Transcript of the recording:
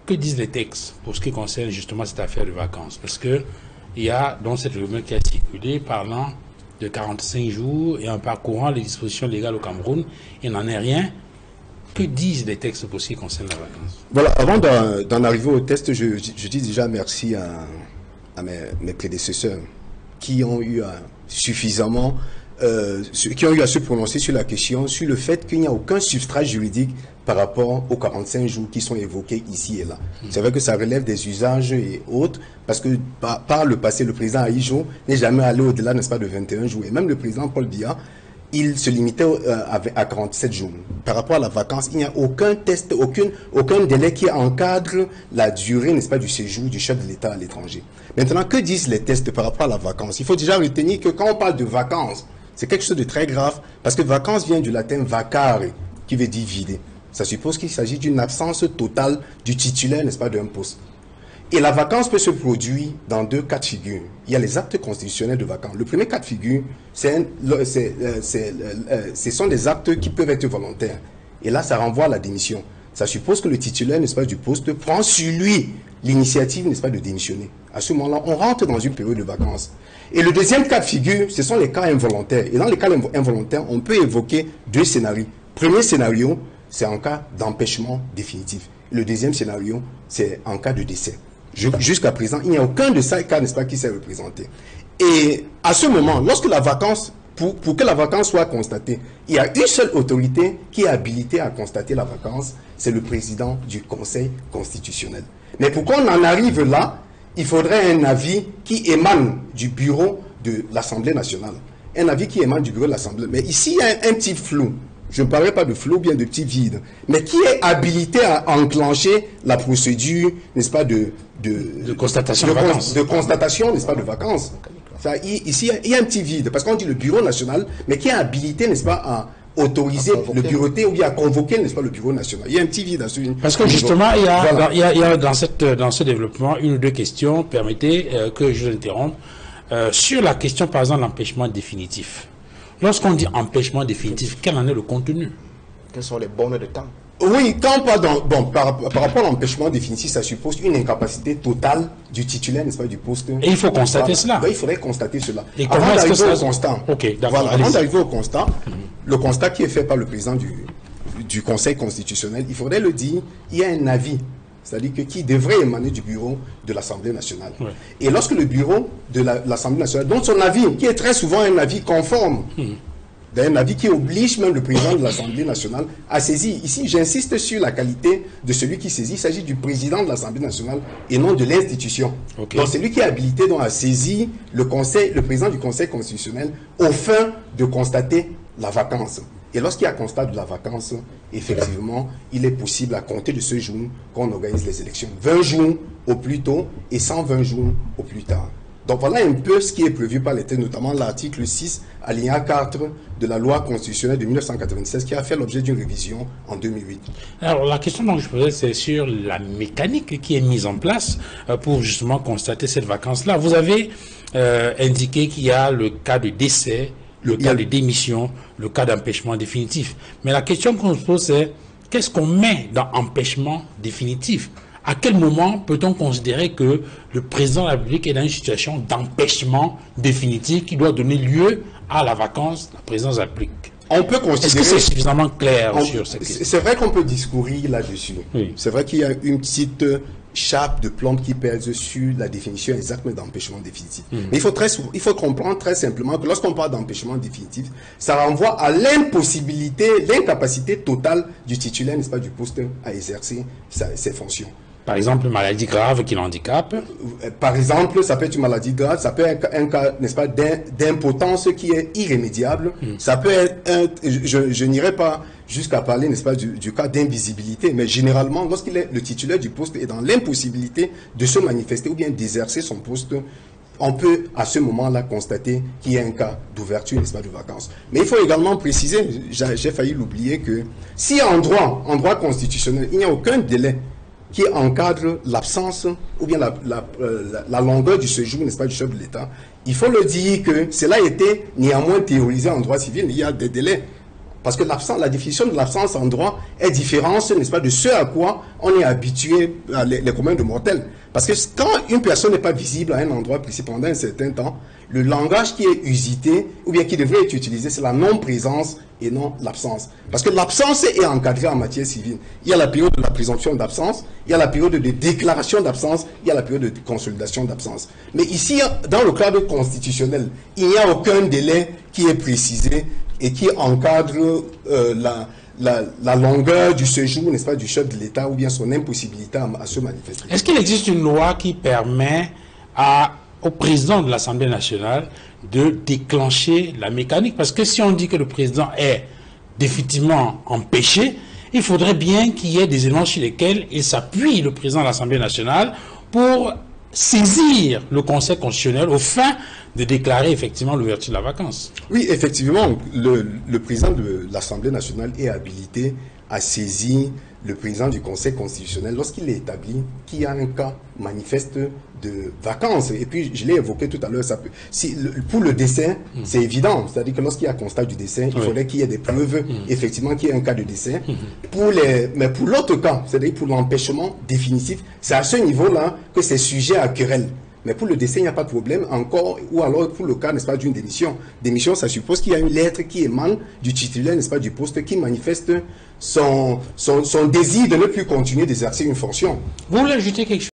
que disent les textes pour ce qui concerne justement cette affaire de vacances? Parce que il y a dans cette rumeur qui a circulé parlant de 45 jours et en parcourant les dispositions légales au Cameroun, il n'en est rien. Que disent les textes pour ce qui concerne la vacance? Voilà, avant d'en arriver au test, je dis déjà merci à mes prédécesseurs qui ont eu suffisamment, qui ont eu à se prononcer sur la question, sur le fait qu'il n'y a aucun substrat juridique par rapport aux 45 jours qui sont évoqués ici et là. C'est vrai que ça relève des usages et autres, parce que par le passé, le président Aïjo n'est jamais allé au-delà, n'est-ce pas, de 21 jours. Et même le président Paul Biya, il se limitait à 47 jours. Par rapport à la vacance, il n'y a aucun test, aucun délai qui encadre la durée, n'est-ce pas, du séjour du chef de l'État à l'étranger. Maintenant, que disent les tests par rapport à la vacance? Il faut déjà retenir que quand on parle de vacances, c'est quelque chose de très grave, parce que vacances vient du latin vacare, qui veut dire vider. Ça suppose qu'il s'agit d'une absence totale du titulaire, n'est-ce pas, d'un poste. Et la vacance peut se produire dans deux cas de figure. Il y a les actes constitutionnels de vacance. Le premier cas de figure, ce sont des actes qui peuvent être volontaires. Et là, ça renvoie à la démission. Ça suppose que le titulaire, n'est-ce pas, du poste prend sur lui l'initiative, n'est-ce pas, de démissionner. À ce moment-là, on rentre dans une période de vacances. Et le deuxième cas de figure, ce sont les cas involontaires. Et dans les cas involontaires, on peut évoquer deux scénarios. Premier scénario, c'est en cas d'empêchement définitif. Le deuxième scénario, c'est en cas de décès. Jusqu'à présent, il n'y a aucun de ces cas, n'est-ce pas, qui s'est représenté. Et à ce moment, lorsque la vacance, pour que la vacance soit constatée, il y a une seule autorité qui est habilitée à constater la vacance, c'est le président du Conseil constitutionnel. Mais pour qu'on en arrive là, il faudrait un avis qui émane du bureau de l'Assemblée nationale. Un avis qui émane du bureau de l'Assemblée. Mais ici, il y a un petit flou. Je ne parlerai pas de flou, bien de petit vide, mais qui est habilité à enclencher la procédure, n'est-ce pas, de constatation de vacances. De constatation, n'est-ce pas, de vacances. Ça, ici, il y a un petit vide, parce qu'on dit le bureau national, mais qui est habilité, n'est-ce pas, à autoriser le bureauté ou bien à convoquer, n'est-ce pas, le bureau national. Il y a un petit vide à ce niveau. Parce que justement, il y a dans ce développement une ou deux questions. Permettez que je vous interrompe. Sur la question, par exemple, l'empêchement définitif. Lorsqu'on dit empêchement définitif, quel en est le contenu? Quelles sont les bornes de temps? Oui, quand on parle par rapport à l'empêchement définitif, ça suppose une incapacité totale du titulaire, n'est-ce pas, du poste. Et il faut constater cela. Ben, il faudrait constater cela. Et avant d'arriver au constat, d'accord, avant d'arriver au constat, le constat qui est fait par le président du Conseil constitutionnel, il faudrait le dire, il y a un avis, c'est-à-dire qui devrait émaner du bureau de l'Assemblée nationale. Ouais. Et lorsque le bureau de l'Assemblée nationale donne son avis, qui est très souvent un avis conforme, un avis qui oblige même le président de l'Assemblée nationale à saisir. Ici, j'insiste sur la qualité de celui qui saisit. Il s'agit du président de l'Assemblée nationale et non de l'institution. Okay. Donc, c'est lui qui est habilité donc, à saisir le président du Conseil constitutionnel aux fins de constater la vacance. Et lorsqu'il y a constat de la vacance, effectivement, il est possible à compter de ce jour qu'on organise les élections. 20 jours au plus tôt et 120 jours au plus tard. Donc voilà un peu ce qui est prévu par les textes, notamment l'article 6, alinéa 4 de la loi constitutionnelle de 1996 qui a fait l'objet d'une révision en 2008. Alors la question que je posais, c'est sur la mécanique qui est mise en place pour justement constater cette vacance-là. Vous avez indiqué qu'il y a le cas de décès, le cas de démission, le cas d'empêchement définitif. Mais la question qu'on se pose, c'est qu'est-ce qu'on met dans empêchement définitif? À quel moment peut-on considérer que le président de la République est dans une situation d'empêchement définitif qui doit donner lieu à la vacance de la présidence de la République? On peut considérer... Est-ce que c'est suffisamment clair sur cette question? C'est vrai qu'on peut discourir là-dessus. Oui. C'est vrai qu'il y a une petite chape de plomb qui pèse sur la définition exacte d'empêchement définitif. Mais il faut comprendre très simplement que lorsqu'on parle d'empêchement définitif, ça renvoie à l'impossibilité, l'incapacité totale du titulaire, n'est-ce pas, du poste à exercer ses fonctions. Par exemple, une maladie grave qui l'handicape. Par exemple, ça peut être une maladie grave, ça peut être un cas, n'est-ce pas, d'impotence qui est irrémédiable. Ça peut être je n'irai pas jusqu'à parler, n'est-ce pas, du cas d'invisibilité, mais généralement, le titulaire du poste est dans l'impossibilité de se manifester ou bien d'exercer son poste, on peut à ce moment-là constater qu'il y a un cas d'ouverture, n'est-ce pas, de vacances. Mais il faut également préciser, j'ai failli l'oublier, que si en droit constitutionnel, il n'y a aucun délai qui encadre l'absence ou bien la longueur du séjour, n'est-ce pas, du chef de l'État, il faut le dire que cela a été néanmoins théorisé en droit civil. Il y a des délais Parce que la définition de l'absence en droit est différente, n'est-ce pas, de ce à quoi on est habitué, les communs de mortels. Parce que quand une personne n'est pas visible à un endroit précis pendant un certain temps, le langage qui est usité, ou bien qui devrait être utilisé, c'est la non-présence et non l'absence. Parce que l'absence est encadrée en matière civile. Il y a la période de la présomption d'absence, il y a la période de déclaration d'absence, il y a la période de consolidation d'absence. Mais ici, dans le cadre constitutionnel, il n'y a aucun délai qui est précisé et qui encadre la longueur du séjour, n'est-ce pas, du chef de l'État ou bien son impossibilité à se manifester. Est-ce qu'il existe une loi qui permet au président de l'Assemblée nationale de déclencher la mécanique? Parce que si on dit que le président est définitivement empêché, il faudrait bien qu'il y ait des éléments sur lesquels il s'appuie, le président de l'Assemblée nationale, pour saisir le Conseil constitutionnel au fin de déclarer effectivement l'ouverture de la vacance. Oui, effectivement, le président de l'Assemblée nationale est habilité à saisir le président du Conseil constitutionnel lorsqu'il est établi qu'il y a un cas manifeste de vacance. Et puis, je l'ai évoqué tout à l'heure, pour le décès, c'est évident. C'est-à-dire que lorsqu'il y a constat du décès, il faudrait qu'il y ait des preuves, effectivement, qu'il y ait un cas de décès. Mais pour l'autre cas, c'est-à-dire pour l'empêchement définitif, c'est à ce niveau-là que c'est sujet à querelle. Mais pour le décès, il n'y a pas de problème encore, ou alors pour le cas, n'est-ce pas, d'une démission. Démission, ça suppose qu'il y a une lettre qui émane du titulaire, n'est-ce pas, du poste, qui manifeste son désir de ne plus continuer d'exercer une fonction. Vous voulez ajouter quelque chose?